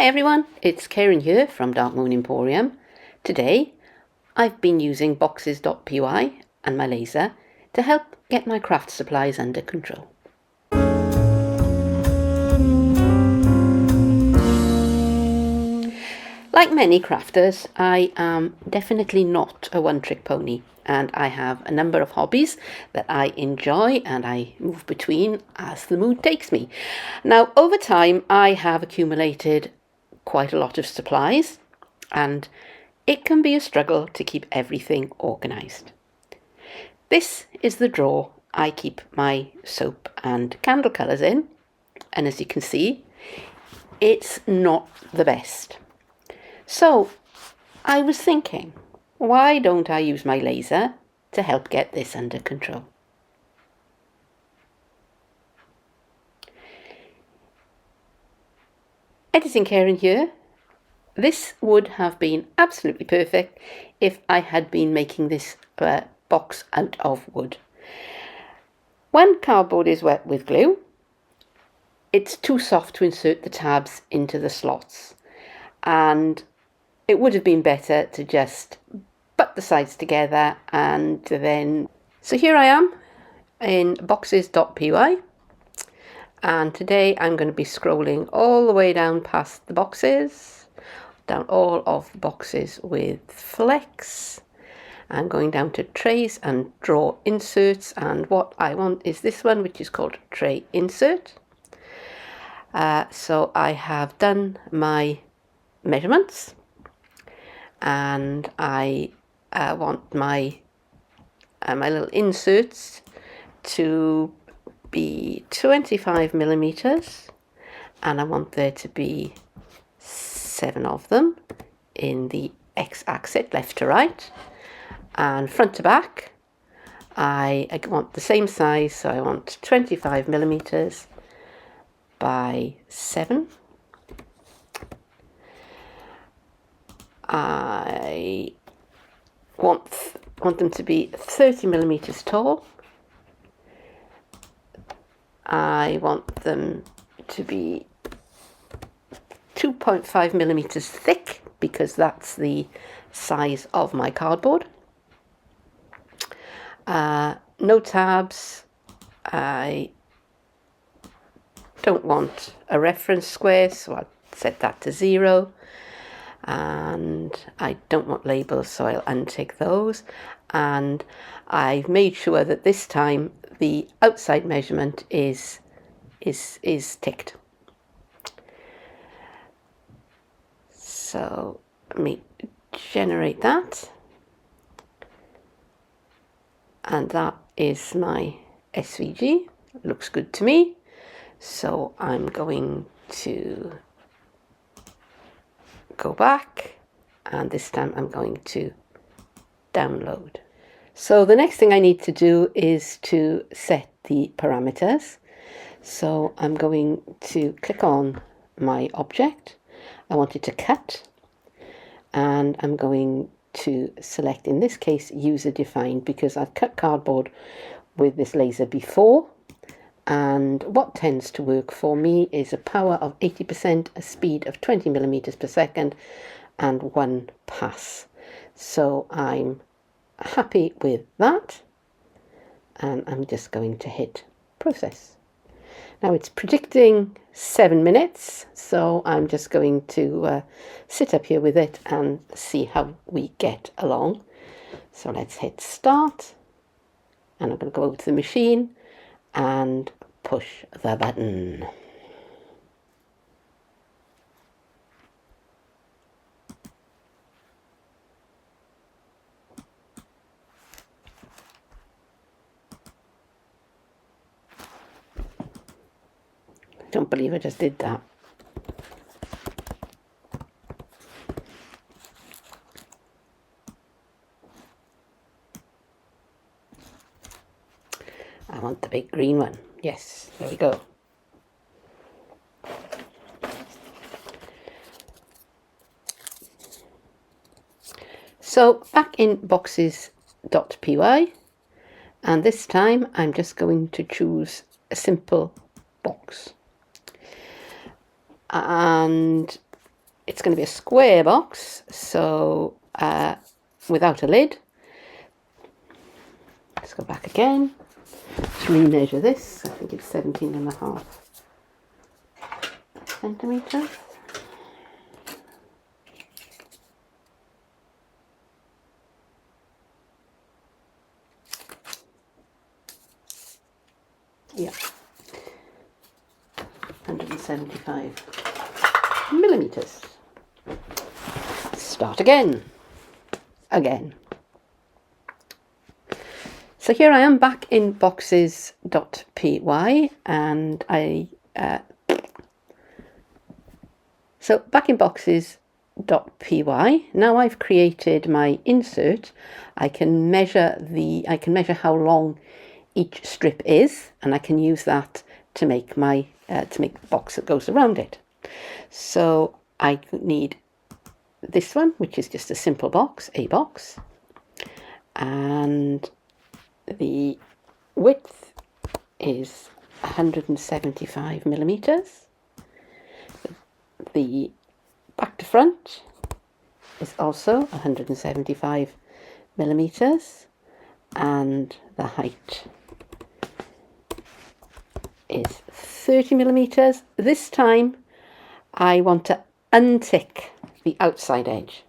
Hi everyone, it's Karen here from Dark Moon Emporium. Today I've been using boxes.py and my laser to help get my craft supplies under control. Like many crafters, I am definitely not a one-trick pony, and I have a number of hobbies that I enjoy and I move between as the mood takes me. Now, over time, I have accumulated quite a lot of supplies, and it can be a struggle to keep everything organised. This is the drawer I keep my soap and candle colours in, and as you can see, it's not the best. So I was thinking, why don't I use my laser to help get this under control? Editing Karen here. This would have been absolutely perfect if I had been making this box out of wood. When cardboard is wet with glue, it's too soft to insert the tabs into the slots, and it would have been better to just butt the sides together and then... So here I am in boxes.py, and today I'm going to be scrolling all the way down past the boxes, down all of the boxes with flex. I'm going down to trays and draw inserts, and what I want is this one, which is called tray insert. So I have done my measurements, and I want my little inserts to be 25 millimeters, and I want there to be 7 of them in the x-axis, left to right, and front to back. I want the same size, so I want 25 millimeters by 7. I want them to be 30 millimeters tall. I want them to be 2.5 millimeters thick, because that's the size of my cardboard. No tabs. I don't want a reference square, so I'll set that to 0. And I don't want labels, so I'll untick those. And I've made sure that this time the outside measurement is ticked. So let me generate that, and that is my SVG. Looks good to me. So I'm going to go back, and this time I'm going to download. So the next thing I need to do is to set the parameters. So I'm going to click on my object. I want it to cut, and I'm going to select, in this case, user defined, because I've cut cardboard with this laser before. And what tends to work for me is a power of 80%, a speed of 20 millimeters per second, and 1 pass. So I'm happy with that, and I'm just going to hit process. Now it's predicting 7 minutes, so I'm just going to sit up here with it and see how we get along. So let's hit start, and I'm going to go over to the machine and push the button. I don't believe I just did that. I want the big green one. Yes, there we go. So back in boxes.py, and this time I'm just going to choose a simple box. And it's going to be a square box, so without a lid. Let's go back again. Let's re-measure this. I think it's 17.5 centimetres. Yeah, 175 millimetres. Start again. So here I am back in boxes.py, and so back in boxes.py. Now I've created my insert. I can measure how long each strip is, and I can use that to make my the box that goes around it. So I need this one, which is just a simple box, a box, and the width is 175 millimeters. The back to front is also 175 millimeters, and the height is 30 millimeters. This time I want to untick the outside edge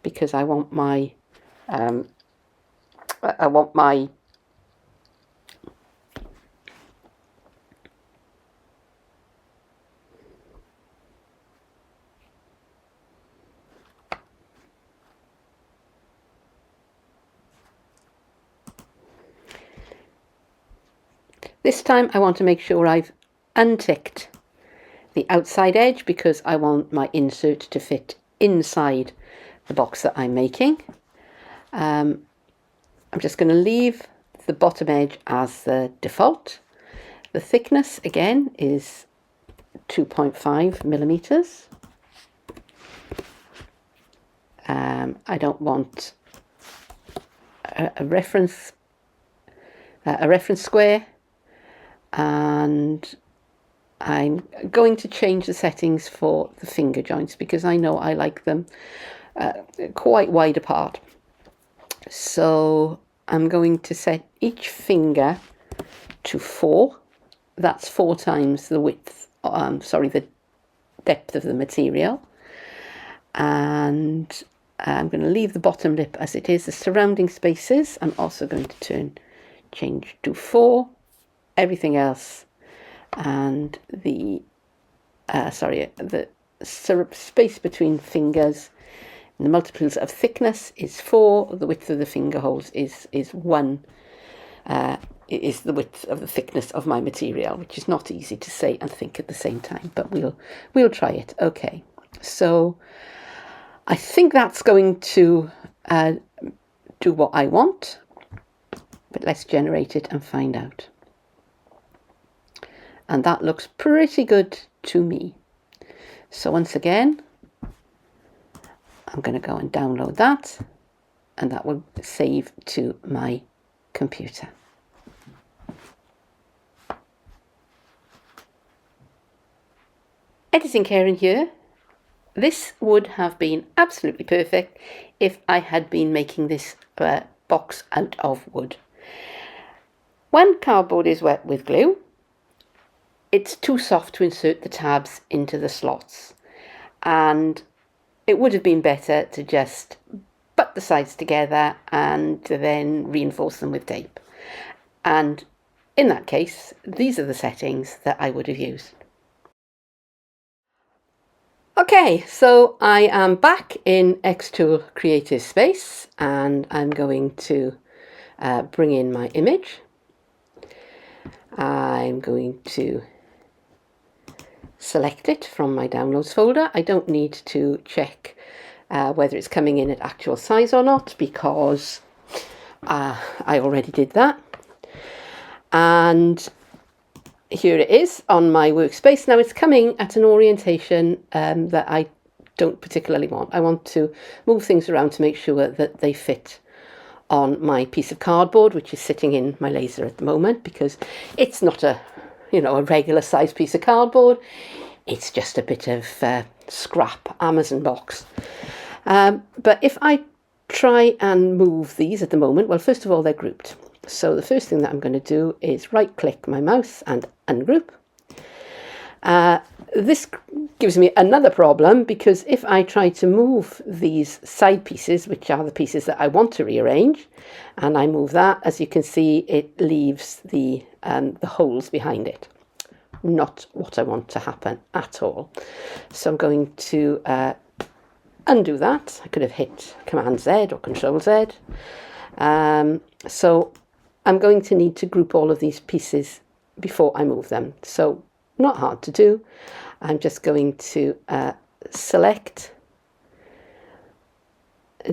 because I want my this time I want to make sure I've unticked the outside edge because I want my insert to fit inside the box that I'm making. I'm just going to leave the bottom edge as the default. The thickness again is 2.5 millimeters. I don't want a reference square, and I'm going to change the settings for the finger joints because I know I like them quite wide apart. So I'm going to set each finger to 4. That's 4 times the width, the depth of the material. And I'm going to leave the bottom lip as it is. The surrounding spaces I'm also going to change to 4. Everything else, and the space between fingers, the multiples of thickness is 4. The width of the finger holes is 1. Is the width of the thickness of my material, which is not easy to say and think at the same time, but we'll try it. Okay, so I think that's going to do what I want, but let's generate it and find out. And that looks pretty good to me. So once again, I'm going to go and download that, and that will save to my computer. Editing Karen here. This would have been absolutely perfect if I had been making this box out of wood. When cardboard is wet with glue, it's too soft to insert the tabs into the slots, and it would have been better to just butt the sides together and then reinforce them with tape. And in that case, these are the settings that I would have used. Okay, so I am back in XTool Creative Space, and I'm going to bring in my image. I'm going to select it from my downloads folder. I don't need to check whether it's coming in at actual size or not because I already did that. And here it is on my workspace. Now it's coming at an orientation that I don't particularly want. I want to move things around to make sure that they fit on my piece of cardboard, which is sitting in my laser at the moment, because it's not a regular size piece of cardboard. It's just a bit of scrap Amazon box. But if I try and move these at the moment, well, first of all, they're grouped. So the first thing that I'm going to do is right click my mouse and ungroup. This gives me another problem, because if I try to move these side pieces, which are the pieces that I want to rearrange, and I move that, as you can see, it leaves the holes behind it. Not what I want to happen at all. So I'm going to undo that. I could have hit Command Z or Control Z. So I'm going to need to group all of these pieces before I move them. So not hard to do. I'm just going to select,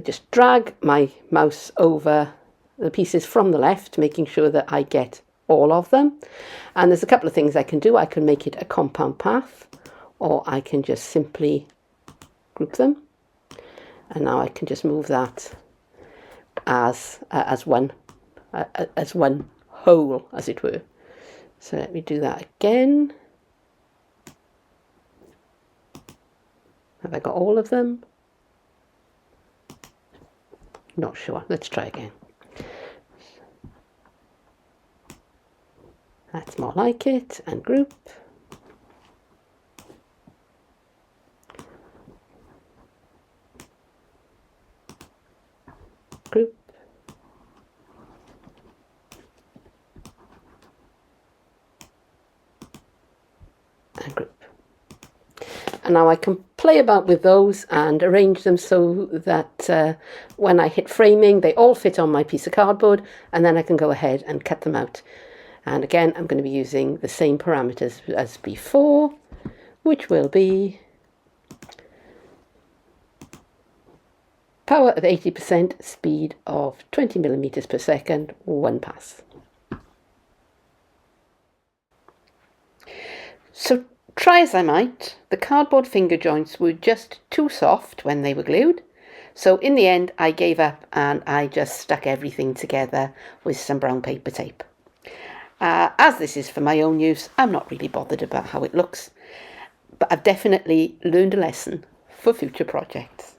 just drag my mouse over the pieces from the left, making sure that I get all of them. And there's a couple of things I can do. I can make it a compound path, or I can just simply group them. And now I can just move that as one whole, as it were. So let me do that again. Have I got all of them? Not sure. Let's try again. That's more like it. And group. Group. And group. And now I can play about with those and arrange them so that when I hit framing, they all fit on my piece of cardboard, and then I can go ahead and cut them out. And again, I'm going to be using the same parameters as before, which will be power of 80%, speed of 20 millimeters per second, one pass. So try as I might, the cardboard finger joints were just too soft when they were glued. So in the end, I gave up and I just stuck everything together with some brown paper tape. As this is for my own use, I'm not really bothered about how it looks, but I've definitely learned a lesson for future projects.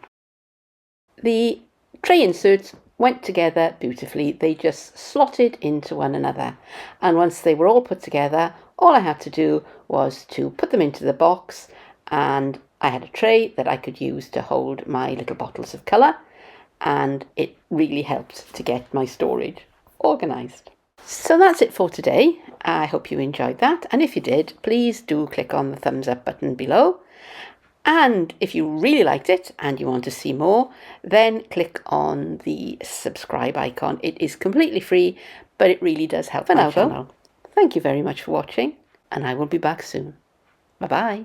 The tray inserts went together beautifully. They just slotted into one another, and once they were all put together, all I had to do was to put them into the box, and I had a tray that I could use to hold my little bottles of colour, and it really helped to get my storage organised. So that's it for today. I hope you enjoyed that, and if you did, please do click on the thumbs up button below. And if you really liked it and you want to see more, then click on the subscribe icon. It is completely free, but it really does help my channel. Thank you very much for watching, and I will be back soon. Bye-bye.